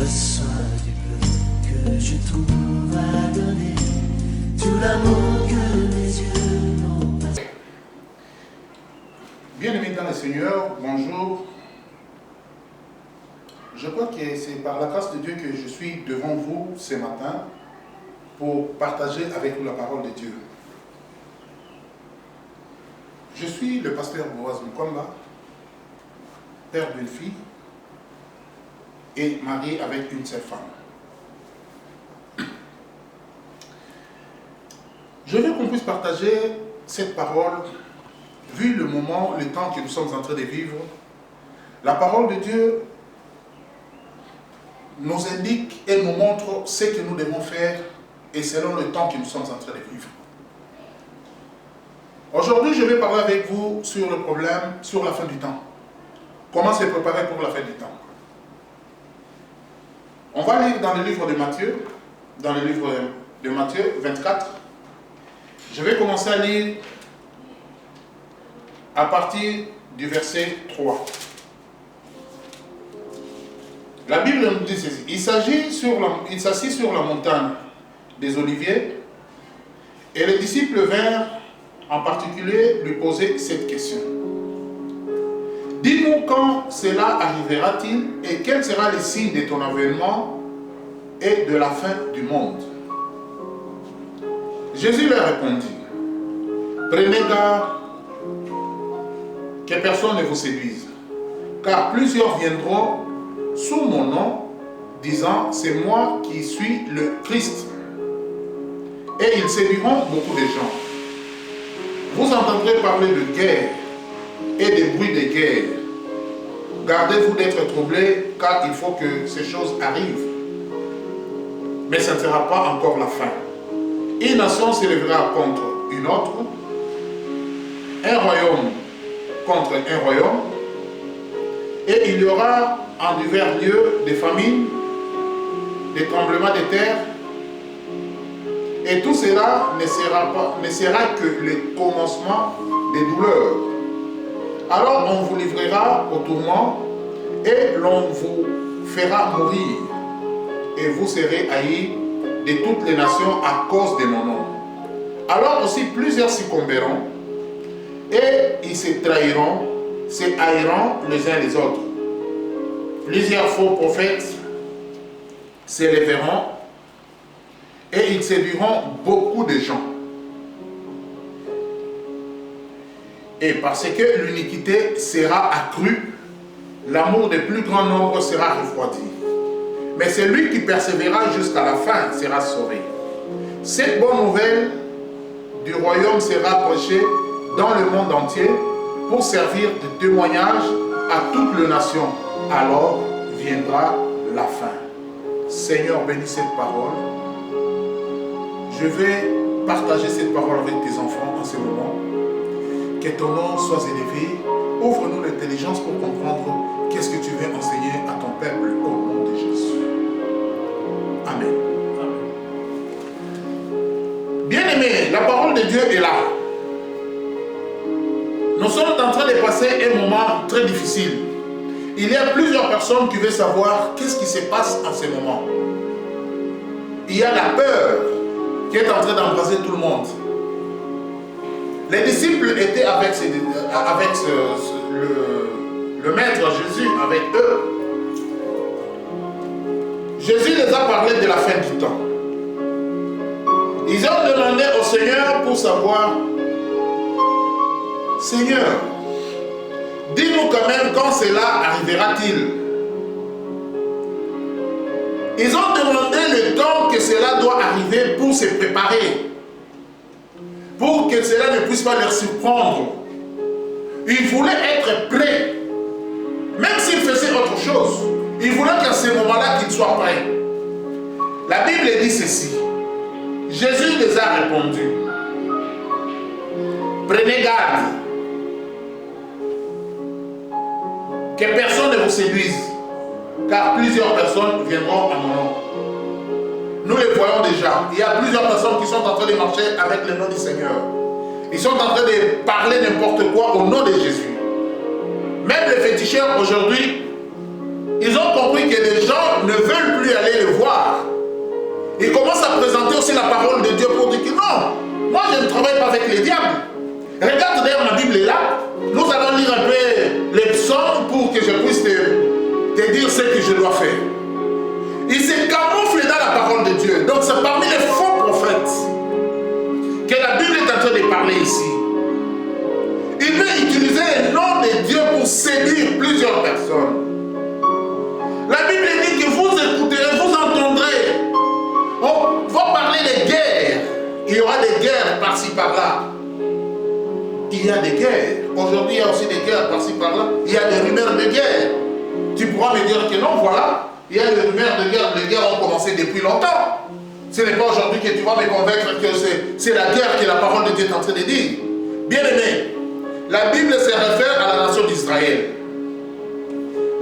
besoin du peu que je trouve à donner, tout l'amour que mes yeux n'ont pas. Bien-aimés dans le Seigneur, bonjour. Je crois que c'est par la grâce de Dieu que je suis devant vous ce matin pour partager avec vous la parole de Dieu. Je suis le pasteur Boaz Mukomba, père d'une fille et marié avec une seule femme. Je veux qu'on puisse partager cette parole, vu le moment, le temps que nous sommes en train de vivre. La parole de Dieu nous indique et nous montre ce que nous devons faire et selon le temps que nous sommes en train de vivre. Aujourd'hui, je vais parler avec vous sur le problème, sur la fin du temps. Comment se préparer pour la fin du temps. On va lire dans le livre de Matthieu, dans le livre de Matthieu 24. Je vais commencer à lire à partir du verset 3. La Bible nous dit ceci. Il s'assit sur la montagne des Oliviers et les disciples vinrent en particulier lui poser cette question. Dis-nous quand cela arrivera-t-il et quel sera le signe de ton avènement et de la fin du monde? Jésus leur répondit, prenez garde que personne ne vous séduise, car plusieurs viendront sous mon nom, disant, c'est moi qui suis le Christ. Et ils séduiront beaucoup de gens. Vous entendrez parler de guerre et de bruits de guerre. Gardez-vous d'être troublés, car il faut que ces choses arrivent. Mais ce ne sera pas encore la fin. Une nation s'élèvera contre une autre, un royaume contre un royaume, et il y aura en divers lieux des famines, des tremblements de terre, et tout cela ne sera que le commencement des douleurs. Alors on vous livrera au tourment et l'on vous fera mourir. Et vous serez haïs de toutes les nations à cause de mon nom. Alors aussi plusieurs succomberont et ils se trahiront, se haïront les uns les autres. Plusieurs faux prophètes s'élèveront et ils séduiront beaucoup de gens. Et parce que l'iniquité sera accrue, l'amour des plus grands nombres sera refroidi. Mais celui qui persévérera jusqu'à la fin sera sauvé. Cette bonne nouvelle du royaume sera prêchée dans le monde entier pour servir de témoignage à toutes les nations. Alors viendra la fin. Seigneur, bénis cette parole. Je vais partager cette parole avec tes enfants en ce moment. Que ton nom soit élevé. Ouvre-nous l'intelligence pour comprendre qu'est-ce que tu veux enseigner à ton peuple au nom de Jésus. Amen. Bien-aimés, la parole de Dieu est là. Nous sommes en train de passer un moment très difficile. Il y a plusieurs personnes qui veulent savoir qu'est-ce qui se passe en ce moment. Il y a la peur qui est en train d'embraser tout le monde. Les disciples étaient avec le maître Jésus, avec eux. Jésus les a parlé de la fin du temps. Ils ont demandé au Seigneur pour savoir, Seigneur, dis-nous quand même quand cela arrivera-t-il. Ils ont demandé le temps que cela doit arriver pour se préparer. Pour que cela ne puisse pas leur surprendre. Ils voulaient être prêts. Même s'ils faisaient autre chose, ils voulaient qu'à ce moment-là qu'ils soient prêts. La Bible dit ceci. Jésus les a répondu. Prenez garde. Que personne ne vous séduise, car plusieurs personnes viendront à mon nom. Nous les voyons déjà. Il y a plusieurs personnes qui sont en train de marcher avec le nom du Seigneur. Ils sont en train de parler n'importe quoi au nom de Jésus. Même les féticheurs aujourd'hui, ils ont compris que les gens ne veulent je dois faire. Il se camoufle dans la parole de Dieu. Donc c'est parmi les faux prophètes que la Bible est en train de parler ici. Il veut utiliser le nom de Dieu pour séduire plusieurs personnes. La Bible dit que vous écouterez, vous entendrez. On va parler de guerres. Il y aura des guerres par-ci par-là. Il y a des guerres. Aujourd'hui, il y a aussi des guerres par-ci par-là. Il y a des rumeurs de guerre. Tu pourras me dire que non, voilà. Il y a des rumeurs de guerre. Les guerres ont commencé depuis longtemps. Ce n'est pas aujourd'hui que tu vas me convaincre que c'est la guerre que la parole de Dieu est en train de dire. Bien aimé, la Bible se réfère à la nation d'Israël.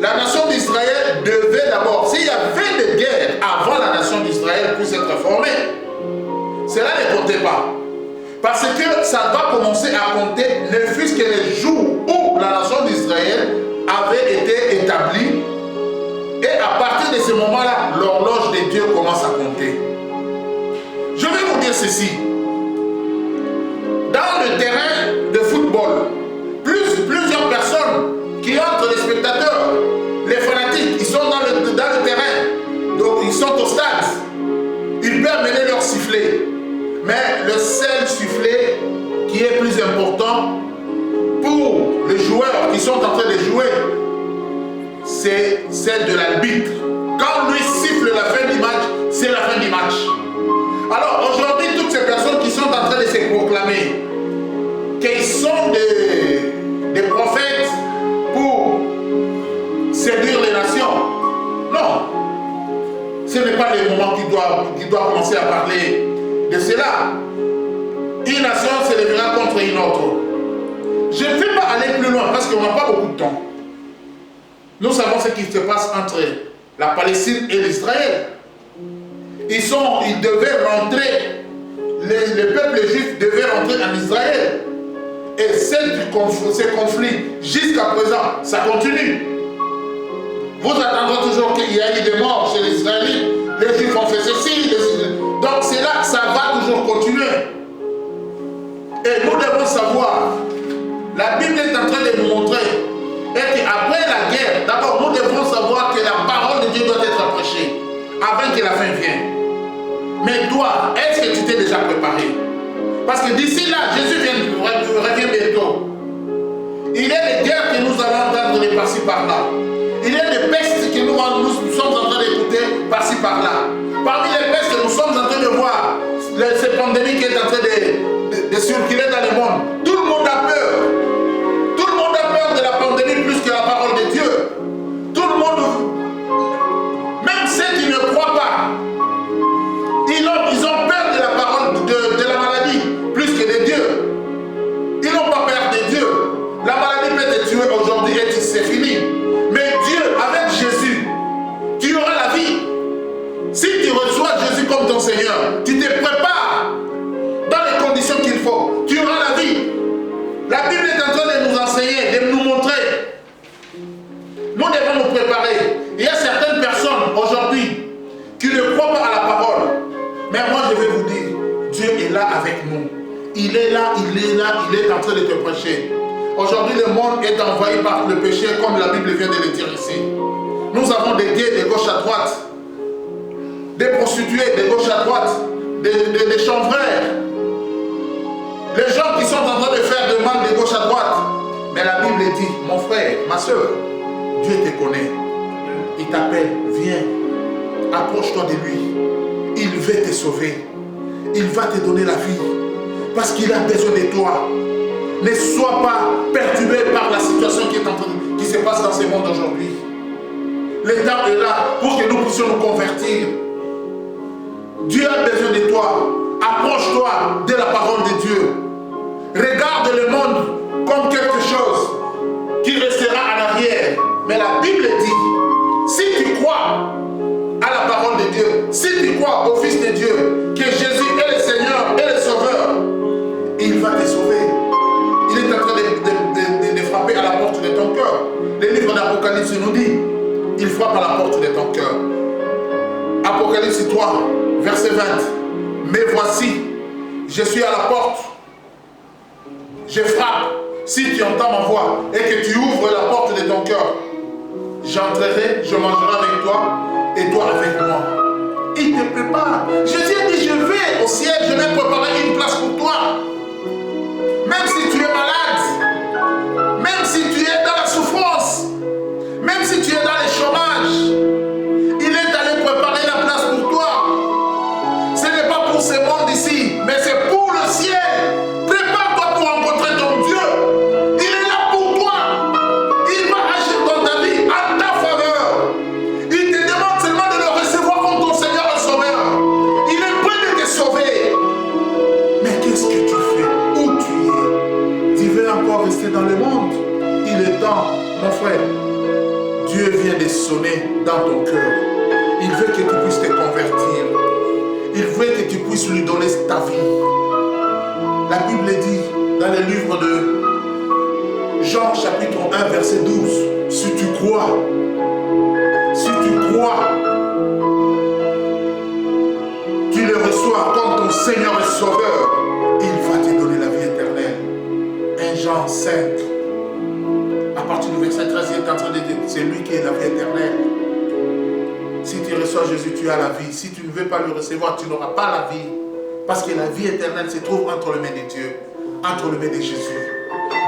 La nation d'Israël devait d'abord, s'il y avait des guerres avant la nation d'Israël puisse être formée, cela ne comptait pas. Parce que ça va commencer à compter ne fût-ce que les jours où la nation d'Israël avait été établie. Et à partir de ce moment-là, l'horloge de Dieu commence à compter. Je vais vous dire ceci. Dans le terrain de football, plusieurs personnes qui entrent, les spectateurs, les fanatiques, ils sont dans le terrain. Donc ils sont au stade. Ils peuvent mener leur sifflet. Mais le seul sifflet qui est plus important pour les joueurs qui sont en train de jouer, c'est celle de l'arbitre. Quand lui siffle la fin du match, c'est la fin du match. Alors aujourd'hui, toutes ces personnes qui sont en train de se proclamer qu'ils sont des prophètes pour séduire les nations, non. Ce n'est pas le moment qui doit commencer à parler de cela. Une nation se lèvera contre une autre. Je ne vais pas aller plus loin parce qu'on n'a pas beaucoup de temps. Nous savons ce qui se passe entre la Palestine et l'Israël. Ils devaient rentrer, les peuples juifs devaient rentrer en Israël. Et ces conflits, jusqu'à présent, ça continue. Vous attendrez toujours qu'il y ait eu des morts chez les Israélites. Les Juifs ont fait ceci. Donc c'est là que ça va toujours continuer. Et nous devons savoir, la Bible est en train de nous montrer, et qu'après la guerre, d'abord nous devons savoir que la parole de Dieu doit être prêchée avant que la fin vienne. Mais toi, est-ce que tu t'es déjà préparé? Parce que d'ici là, Jésus revient bientôt. Il y a des guerres que nous allons entendre de par-ci par-là. Il y a des pestes que nous sommes en train d'écouter par-ci par-là. Parmi les pestes que nous sommes en train de voir, cette pandémie qui est en train de circuler dans le monde, tout le monde a peur. Tout le monde a peur de la pandémie plus que la parole de Dieu. Tout le monde, même ceux qui ne croient pas, ils ont peur de la parole de la maladie plus que de Dieu. Ils n'ont pas peur de Dieu. La maladie peut te tuer aujourd'hui et c'est fini. Mais Dieu, avec Jésus, tu auras la vie. Si tu reçois Jésus comme ton Seigneur, tu te prépares dans les conditions qu'il faut. Tu auras la vie. La Bible est en train de nous enseigner, de nous montrer. Nous devons nous préparer. Il y a certaines personnes aujourd'hui qui ne croient pas à la parole. Mais moi je vais vous dire, Dieu est là avec nous. Il est là, il est en train de te prêcher. Aujourd'hui le monde est envahi par le péché comme la Bible vient de le dire ici. Nous avons des gays de gauche à droite, des prostituées de gauche à droite, des chanvrères. Les gens qui sont en train de faire des mal de gauche à droite. Mais la Bible dit, mon frère, ma soeur, Dieu te connaît. Il t'appelle, viens, approche-toi de lui. Il veut te sauver. Il va te donner la vie. Parce qu'il a besoin de toi. Ne sois pas perturbé par la situation qui se passe dans ce monde aujourd'hui. Le temps est là pour que nous puissions nous convertir. Dieu a besoin de toi. Approche-toi de la parole de Dieu. Regarde le monde comme quelque chose qui restera en arrière. Mais la Bible dit, si tu crois à la parole de Dieu, si tu crois au Fils de Dieu, que Jésus est le Seigneur et le Sauveur, il va te sauver. Il est en train de frapper à la porte de ton cœur. Le livre d'Apocalypse nous dit, il frappe à la porte de ton cœur. Apocalypse 3, verset 20. Mais voici, je suis à la porte. Je frappe. Si tu entends ma voix et que tu ouvres la porte de ton cœur, j'entrerai, je mangerai avec toi et toi avec moi. Il te prépare. Jésus a dit, je vais au ciel, je vais préparer une place pour toi. Même si tu es malade, même si tu es dans la souffrance, même si tu es dans le chômage, il est allé préparer la place pour toi. Ce n'est pas pour ce monde ici, mais c'est pour le ciel. Prépare-toi pour rencontrer ton Dieu. Il est là pour toi. Il va agir dans ta vie, en ta faveur. Il te demande seulement de le recevoir comme ton Seigneur et Sauveur. Il est prêt de te sauver. Mais qu'est-ce que tu fais? Où tu es? Tu veux encore rester dans le monde? Il est temps, mon frère. Dieu vient de sonner dans ton cœur. Il veut que tu puisses te convertir. Il veut que tu puisses lui donner ta vie. La Bible dit dans le livre de Jean chapitre 1 verset 12, si tu crois, tu le reçois comme ton Seigneur et Sauveur, il va te donner la vie éternelle. 1 Jean 5, à partir du verset 13, il est en train de dire, c'est lui qui est la vie éternelle. Si tu reçois Jésus, tu as la vie. Si tu ne veux pas le recevoir, tu n'auras pas la vie. Parce que la vie éternelle se trouve entre les mains de Dieu, entre les mains de Jésus.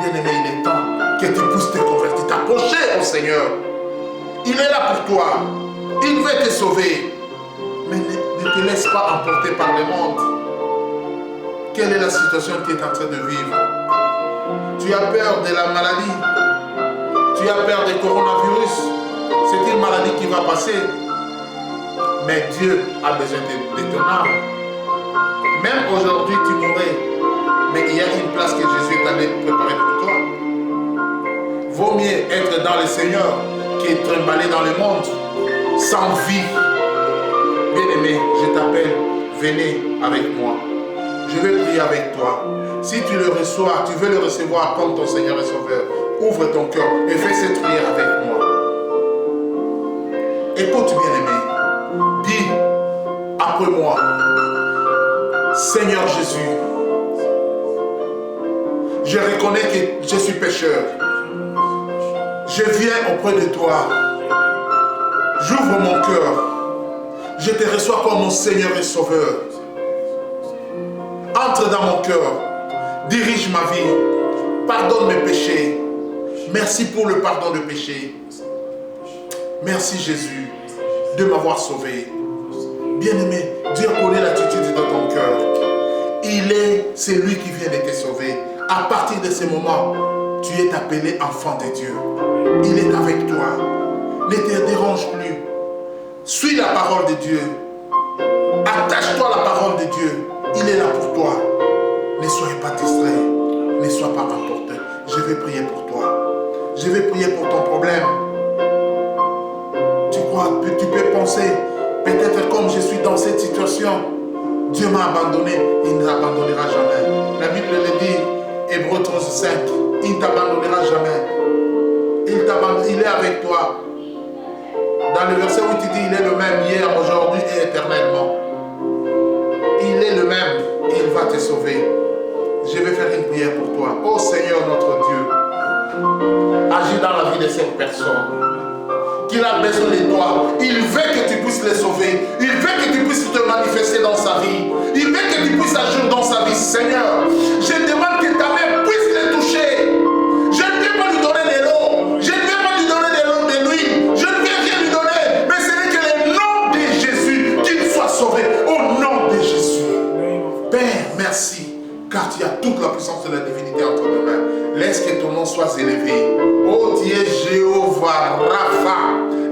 Bien-aimé, il est temps que tu puisses te convertir, t'approcher au Seigneur. Il est là pour toi. Il veut te sauver. Mais ne te laisse pas emporter par le monde. Quelle est la situation que tu es en train de vivre? Tu as peur de la maladie. Tu as peur du coronavirus. C'est une maladie qui va passer. Mais Dieu a besoin de ton âme. Même aujourd'hui, tu mourrais. Mais il y a une place que Jésus est allé préparer pour toi. Vaut mieux être dans le Seigneur qu'être emballé dans le monde sans vie. Bien-aimé, je t'appelle, venez avec moi. Je vais prier avec toi. Si tu le reçois, tu veux le recevoir comme ton Seigneur et Sauveur, ouvre ton cœur et fais cette prière avec moi. Écoute, bien-aimé. Dis après moi, Seigneur Jésus, je reconnais que je suis pécheur. Je viens auprès de toi. J'ouvre mon cœur. Je te reçois comme mon Seigneur et Sauveur. Entre dans mon cœur. Dirige ma vie. Pardonne mes péchés. Merci pour le pardon de péché. Merci Jésus de m'avoir sauvé. Bien-aimé, Dieu connaît l'attitude de ton cœur. Il est celui qui vient de te sauver. À partir de ce moment, tu es appelé enfant de Dieu. Il est avec toi. Ne te dérange plus. Suis la parole de Dieu. Attache-toi à la parole de Dieu. Il est là pour toi. Ne soyez pas distrait. Ne sois pas emporté. Je vais prier pour toi. Je vais prier pour ton problème. Tu peux penser, peut-être comme je suis dans cette situation, Dieu m'a abandonné, il ne t'abandonnera jamais. La Bible le dit, Hébreux 13:5, il ne t'abandonnera jamais. Il est avec toi. Dans le verset où tu dis, il est le même hier, aujourd'hui et éternellement. Il est le même, il va te sauver. Je vais faire une prière pour toi. Oh Seigneur notre Dieu, agis dans la vie de cette personne. Qu'il a besoin de toi. Il veut que tu puisses les sauver. Il veut que tu puisses te manifester dans sa vie. Il veut que tu puisses agir dans sa vie. Seigneur, je demande que ta main puisse les toucher. Je ne vais pas lui donner de l'eau. Je ne vais pas lui donner de l'eau de l'huile. Je ne vais rien lui donner. Mais ce n'est que le nom de Jésus qu'il soit sauvé. Au nom de Jésus. Père, merci. Car tu as toute la puissance de la divinité entre tes mains. Laisse que ton nom soit élevé. Oh Dieu Jéhovah Rapha,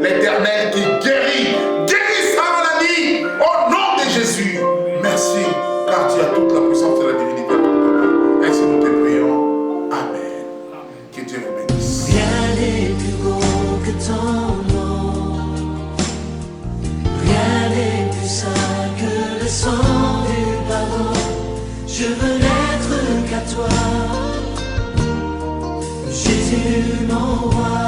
l'Éternel qui guérit. Guéris sa maladie. Au nom de Jésus. Merci, car tu as toute la puissance de la divinité entre tes mains. Ainsi nous te prions. Amen. Que Dieu vous bénisse. Rien n'est plus beau que ton nom. Rien n'est plus saint que le sang du pardon. Je veux n'être qu'à toi. Jésus, mon roi.